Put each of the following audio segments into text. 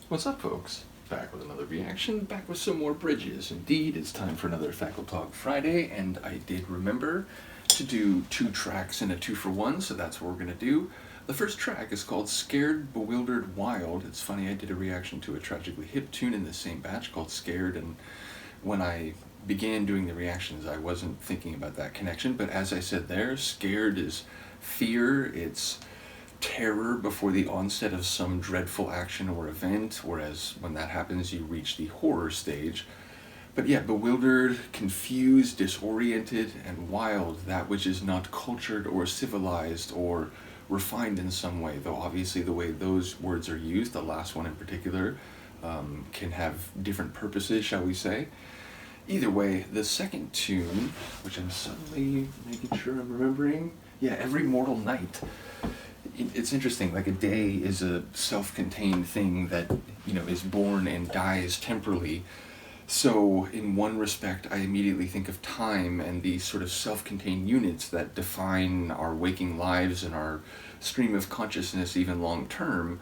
What's up, folks? Back with another reaction, back with some more bridges. Indeed, it's time for another Fakkeltog Friday, and I did remember to do 2 tracks in a 2-for-1, so that's what we're going to do. The first track is called Scared, Bewildered, Wild. It's funny, I did a reaction to a Tragically Hip tune in the same batch called Scared, and when I began doing the reactions, I wasn't thinking about that connection, but as I said there, Scared is fear, it's terror before the onset of some dreadful action or event, whereas when that happens you reach the horror stage. But yeah, bewildered, confused, disoriented, and wild, that which is not cultured or civilized or refined in some way, though obviously the way those words are used, the last one in particular, can have different purposes, shall we say. Either way, the second tune, which I'm suddenly making sure I'm remembering, yeah, Every Mortal Night. It's interesting, like a day is a self-contained thing that, is born and dies temporally. So in one respect, I immediately think of time and these sort of self-contained units that define our waking lives and our stream of consciousness even long-term.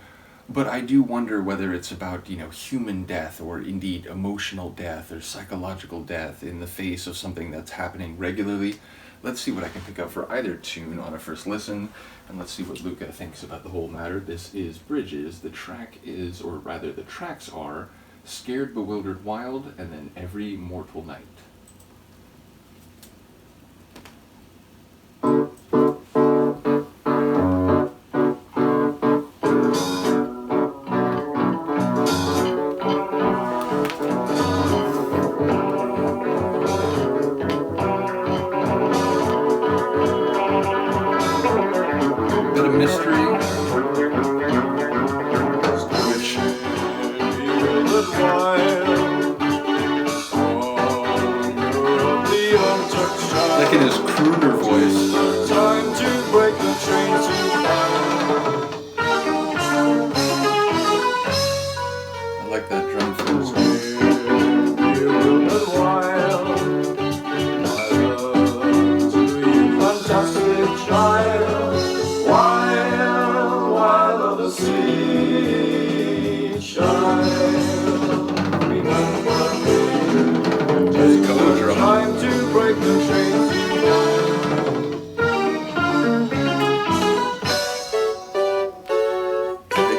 But I do wonder whether it's about, human death or indeed emotional death or psychological death in the face of something that's happening regularly. Let's see what I can pick up for either tune on a first listen, and let's see what Luca thinks about the whole matter. This is Bridges. The track is, or rather the tracks are, Scared, Bewildered, Wild, and then Every Mortal Night. Like in his crooner voice. Time to break the chains I like that drum fill. Fantastic child, wild of the sea, child, remember me. Time to break the chains.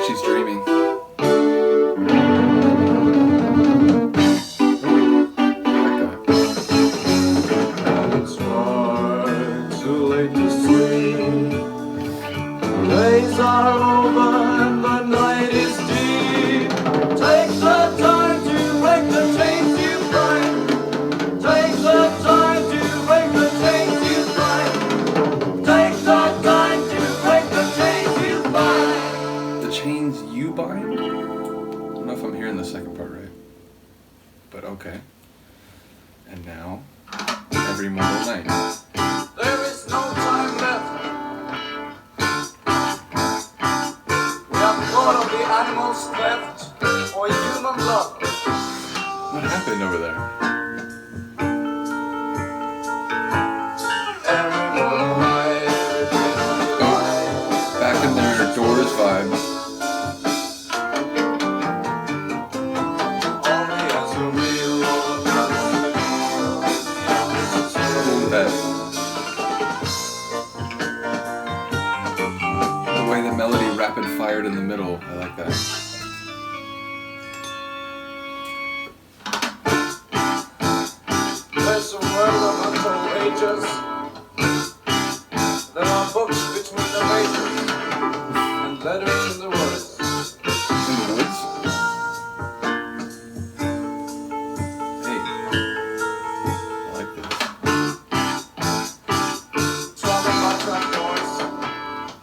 She's dreaming. It's far too late to sleep. The days are over and the night is deep. Take the time to break the chains you find. Take the time to break the chains you find. Take the time to break the chains you find. The chains you bind? I don't know if I'm hearing the second part right. But okay. And now, Every Mortal Night. There is no time left. We have thought of the animals theft or human blood. What happened over there? Every mortal night. Oh, back in their Doors vibe. The way the melody rapid fired in the middle, I like that. There's a world of untold ages. There are books between the pages and letters in the woods. In the woods? Hey, I like this. Trouble by trap doors.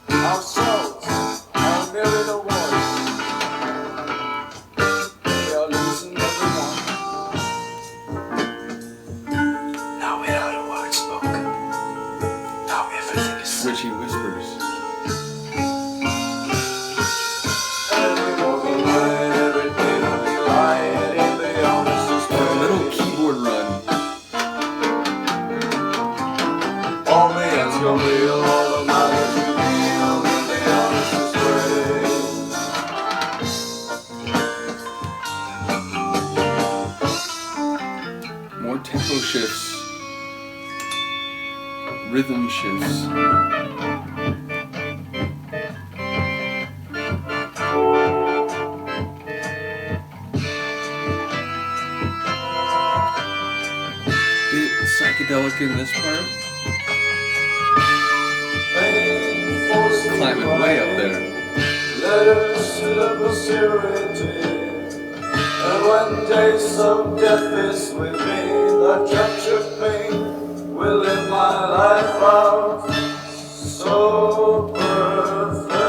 Our souls are merely the voice. We are losing everyone. Now we are the words spoken. Now everything is said. Witchy whispers. shifts, rhythm shifts. Bit psychedelic in this part. Climbing way up there. Letters to the posterity. And when days of death is with me, the captured pain will live my life out so perfectly.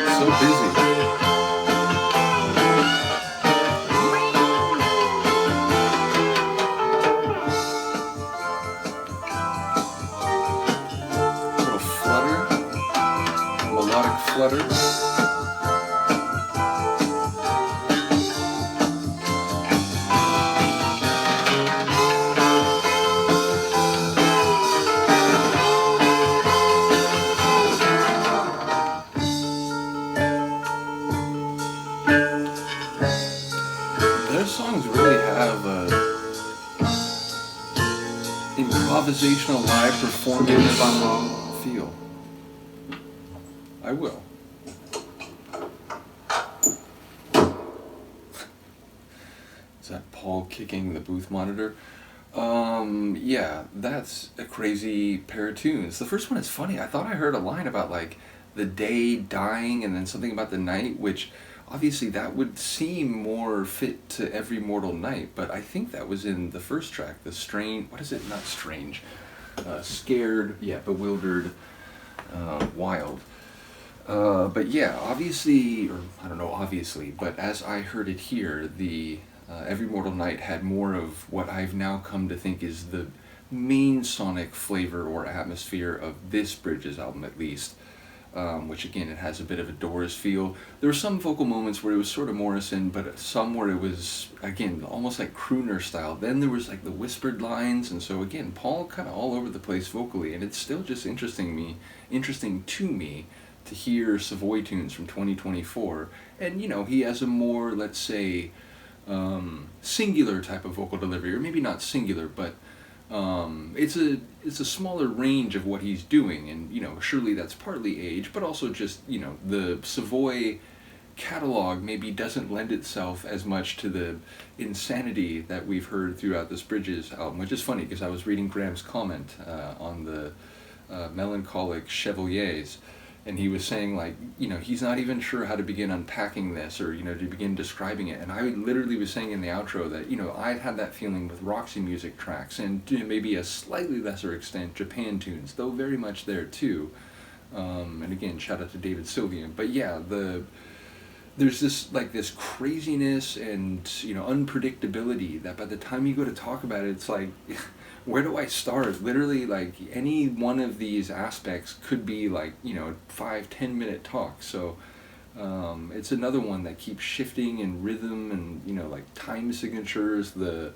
So busy. Flutter. Their songs really have a improvisational live performance feel. I will. Is that Paul kicking the booth monitor? Yeah, that's a crazy pair of tunes. The first one is funny. I thought I heard a line about like the day dying and then something about the night, which obviously that would seem more fit to Every Mortal Night, but I think that was in the first track, the strange, what is it? Not strange. Scared, yeah, bewildered, wild. But yeah, obviously, or I don't know obviously, but as I heard it here, the Every Mortal Night had more of what I've now come to think is the main sonic flavor or atmosphere of this Bridges album at least, which again, it has a bit of a Doors feel. There were some vocal moments where it was sort of Morrison, but some where it was, again, almost like crooner style. Then there was like the whispered lines, and so again, Paul kind of all over the place vocally, and it's still just interesting to me to hear Savoy tunes from 2024, and you know, he has a more, let's say, singular type of vocal delivery, or maybe not singular, but it's a smaller range of what he's doing, and you know, surely that's partly age, but also just, you know, the Savoy catalog maybe doesn't lend itself as much to the insanity that we've heard throughout this Bridges album, which is funny because I was reading Graham's comment on the Melancholic Chevaliers, and he was saying, like, you know, he's not even sure how to begin unpacking this, or, you know, to begin describing it. And I literally was saying in the outro that, you know, I've had that feeling with Roxy Music tracks, and to maybe a slightly lesser extent Japan tunes, though very much there too. And again, shout out to David Sylvian. But yeah, there's this, like, this craziness and, you know, unpredictability that by the time you go to talk about it, it's like, where do I start? Literally, like, any one of these aspects could be, like, you know, 5-10 minute talk. So it's another one that keeps shifting in rhythm and, you know, like time signatures. The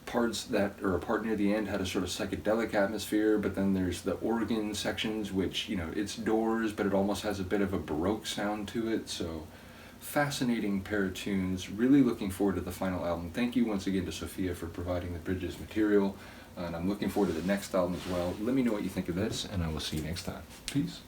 parts that are a part near the end had a sort of psychedelic atmosphere, but then there's the organ sections, which, you know, it's Doors, but it almost has a bit of a Baroque sound to it. So fascinating pair of tunes. Really looking forward to the final album. Thank you once again to Sophia for providing the Bridges material, and I'm looking forward to the next album as well. Let me know what you think of this, and I will see you next time. Peace.